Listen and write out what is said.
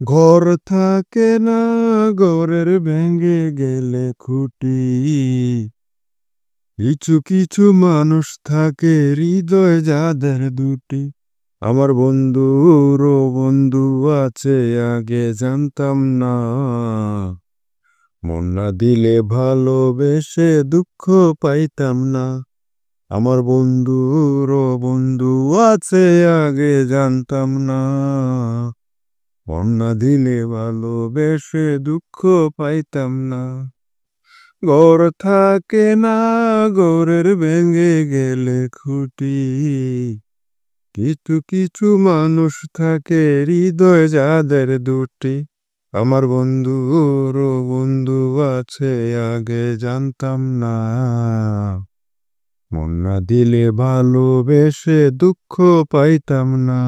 ঘর থাকে না, ঘরের ভেঙে গেলে খুঁটি। কিছু কিছু মানুষ থাকে হৃদয় যাদের দুটি। আমার বন্ধুরও বন্ধু আছে, আগে জানতাম না। মন না দিলে ভালোবেসে দুঃখ পাইতাম না। আমার বন্ধুরও বন্ধু আছে, আগে জানতাম না। মন না দিলে ভালোবেসে দুঃখ পাইতাম না। ঘর থাকে না, ঘরের ভেঙে গেলে খুঁটি। কিছু কিছু মানুষ থাকে হৃদয় যাদের দুটি। আমার বন্ধুরও বন্ধু আছে, আগে জানতাম না। মন না দিলে ভালোবেসে দুঃখ পাইতাম না।